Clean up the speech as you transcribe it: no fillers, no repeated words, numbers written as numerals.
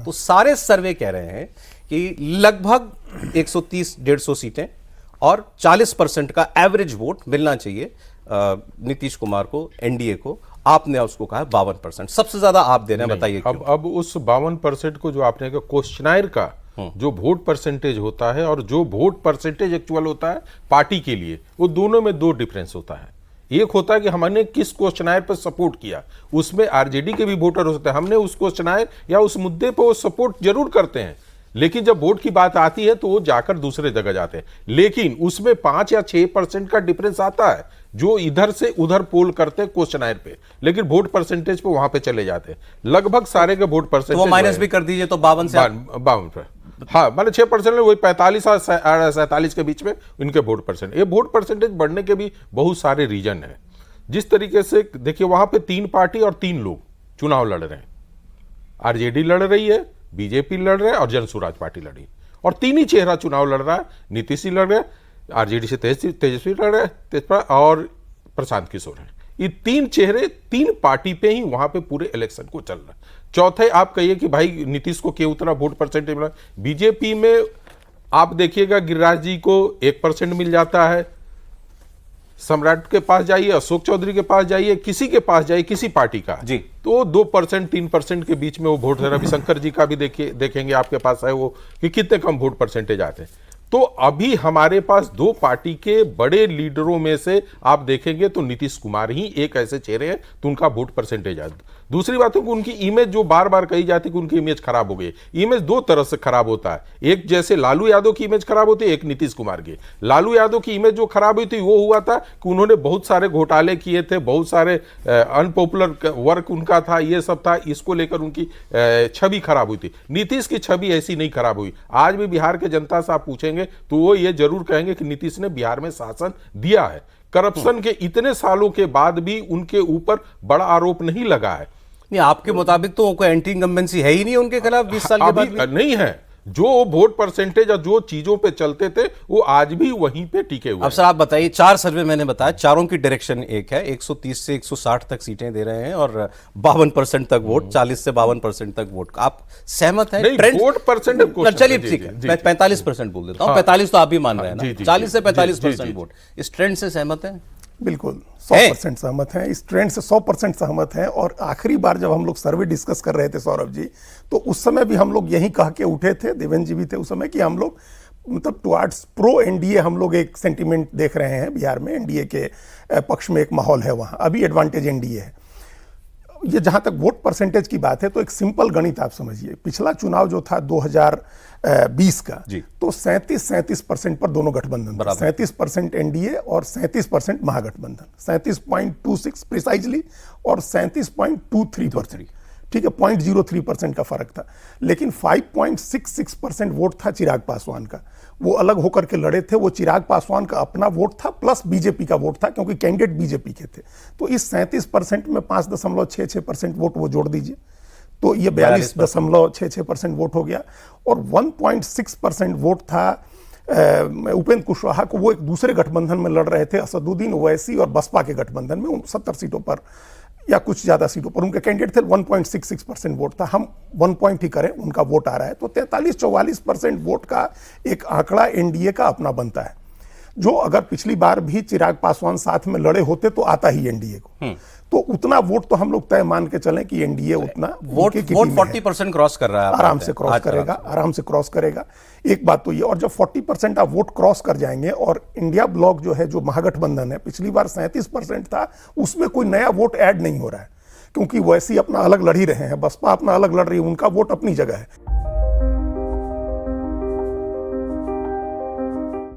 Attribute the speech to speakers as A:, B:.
A: तो सारे सर्वे कह रहे हैं कि लगभग 130-150 सीटें और 40% का एवरेज वोट मिलना चाहिए नीतीश कुमार को, एनडीए को। आपने उसको कहा 52%, सबसे ज्यादा आप दे रहे हैं, बताइए क्यों?
B: अब उस 52% को जो आपने कहा क्वेश्चनायर का जो वोट परसेंटेज होता है और जो वोट परसेंटेज एक्चुअल होता है पार्टी के लिए, वो दोनों में दो डिफरेंस होता है। एक होता है कि हमने किस क्वेश्चनायर पर सपोर्ट किया, उसमें आरजेडी के भी वोटर हो सकते हैं, हमने उस क्वेश्चनायर या उस मुद्दे पर वो सपोर्ट जरूर करते हैं, लेकिन जब वोट की बात आती है तो वो जाकर दूसरे जगह जाते हैं। लेकिन उसमें 5 या 6% का डिफरेंस आता है जो इधर से उधर पोल करते हैं क्वेश्चनायर पे, लेकिन वोट परसेंटेज पे वहां पे चले जाते हैं। लगभग सारे के वोट परसेंटेज
A: तो वो माइनस भी कर दीजिए तो 52 से
B: 52 पे, हाँ मतलब 6% वही 45 और 47 के बीच में इनके वोट परसेंट। ये वोट परसेंटेज बढ़ने के भी बहुत सारे रीजन है। जिस तरीके से देखिए वहां पे 3 पार्टी और 3 लोग चुनाव लड़ रहे हैं। आरजेडी लड़ रही है, बीजेपी लड़ रहे हैं और जनसुराज पार्टी लड़ी, और 3 ही चेहरा चुनाव लड़ रहा है। नीतीश जी लड़ रहे हैं, आरजेडी से तेजस्वी लड़ रहे हैं, तेजपाल और प्रशांत किशोर हैं। ये 3 चेहरे 3 पार्टी पे ही वहां पे पूरे इलेक्शन को चल रहा है। चौथे आप कहिए कि भाई नीतीश को क्यों उतना वोट परसेंटेज मिला। बीजेपी में आप देखिएगा गिरिराज जी को 1% मिल जाता है, सम्राट के पास जाइए, अशोक चौधरी के पास जाइए, किसी के पास जाइए, किसी पार्टी का
A: जी,
B: तो 2% 3% के बीच में वो वोट है। रविशंकर जी का भी देखेंगे आपके पास है वो कि कितने कम वोट परसेंटेज आते हैं। तो अभी हमारे पास 2 पार्टी के बड़े लीडरों में से आप देखेंगे तो नीतीश कुमार ही एक ऐसे चेहरे हैं तो उनका वोट परसेंटेज आता। दूसरी बात है कि उनकी इमेज जो बार बार कही जाती है कि उनकी इमेज खराब हो गई, इमेज 2 तरह से खराब होता है। एक जैसे लालू यादव की इमेज खराब होती है, एक नीतीश कुमार की। लालू यादव की इमेज जो खराब हुई थी वो हुआ था कि उन्होंने बहुत सारे घोटाले किए थे, बहुत सारे अनपॉपुलर वर्क उनका था, ये सब था, इसको लेकर उनकी छवि खराब हुई थी। नीतीश की छवि ऐसी नहीं खराब हुई। आज भी बिहार के जनता से आप पूछेंगे तो वो ये जरूर कहेंगे कि नीतीश ने बिहार में शासन दिया है। करप्शन के इतने सालों के बाद भी उनके ऊपर बड़ा आरोप नहीं लगा है।
A: नहीं, आपके मुताबिक तो कोई एंटी इनकम्बेंसी है ही नहीं उनके खिलाफ 20 साल के बाद भी?
B: नहीं है। जो वोट परसेंटेज और जो चीजों पे चलते थे वो आज भी वहीं पे टिके हुए।
A: अब सर आप बताइए, 4 सर्वे मैंने बताया, चारों की डायरेक्शन एक है, 130 से 160 तक सीटें दे रहे हैं और 52% तक वोट, 40 से 52% तक वोट। आप सहमत हैं?
B: वोट परसेंटेज
A: चलिए ठीक है, मैं 45% बोल देता हूं। 45 तो आप भी मान रहे हैं ना, 40 से 45% वोट। इस ट्रेंड से सहमत हैं?
C: बिल्कुल 100% सहमत हैं, इस ट्रेंड से 100% सहमत हैं। और आखिरी बार जब हम लोग सर्वे डिस्कस कर रहे थे सौरभ जी, तो उस समय भी हम लोग यही कह के उठे थे, देवेंद्र जी भी थे उस समय, कि हम लोग मतलब टुवार्ड्स प्रो एनडीए हम लोग एक सेंटीमेंट देख रहे हैं बिहार में। एनडीए के पक्ष में एक माहौल है वहाँ, अभी एडवांटेज एनडीए है। ये जहाँ तक वोट परसेंटेज की बात है तो एक सिंपल गणित आप समझिए, पिछला चुनाव जो था 2020 का, तो 37% पर दोनों गठबंधन, 37% एनडीए और 37% महागठबंधन, 37.26 प्रिसाइजली और 37.23%, ठीक है, 0.03% का फर्क था। लेकिन 5.66% वोट था चिराग पासवान का, वो अलग होकर के लड़े थे। वो चिराग पासवान का अपना वोट था प्लस बीजेपी का वोट था, क्योंकि कैंडिडेट बीजेपी के थे। तो इस 37% में 5.66% वोट वो जोड़ दीजिए तो ये 42.66% वोट हो गया। और 1.6% वोट था उपेंद्र कुशवाहा को, वो एक दूसरे गठबंधन में लड़ रहे थे, असदुद्दीन ओवैसी और बसपा के गठबंधन में, उन 70 सीटों पर या कुछ ज़्यादा सीटों पर उनके कैंडिडेट थे। 1.66% वोट था, हम 1 पॉइंट ही करें, उनका वोट आ रहा है। तो 43-44% वोट का एक आंकड़ा एनडीए का अपना बनता है, जो अगर पिछली बार भी चिराग पासवान साथ में लड़े होते तो आता ही एनडीए को। तो उतना वोट तो हम लोग तय मान के चलें कि एनडीए उतना
A: वोट 40% क्रॉस कर रहा है,
C: आराम से क्रॉस करेगा, आराम से क्रॉस करेगा। एक बात तो ये, और जब 40% आप वोट क्रॉस कर जाएंगे, और इंडिया ब्लॉक जो है, जो महागठबंधन है, पिछली बार 37% था, उसमें कोई नया वोट ऐड नहीं हो रहा है, क्योंकि वैसे ही अपना अलग लड़ ही रहे हैं, बसपा अपना अलग लड़ रही है, उनका वोट अपनी जगह है।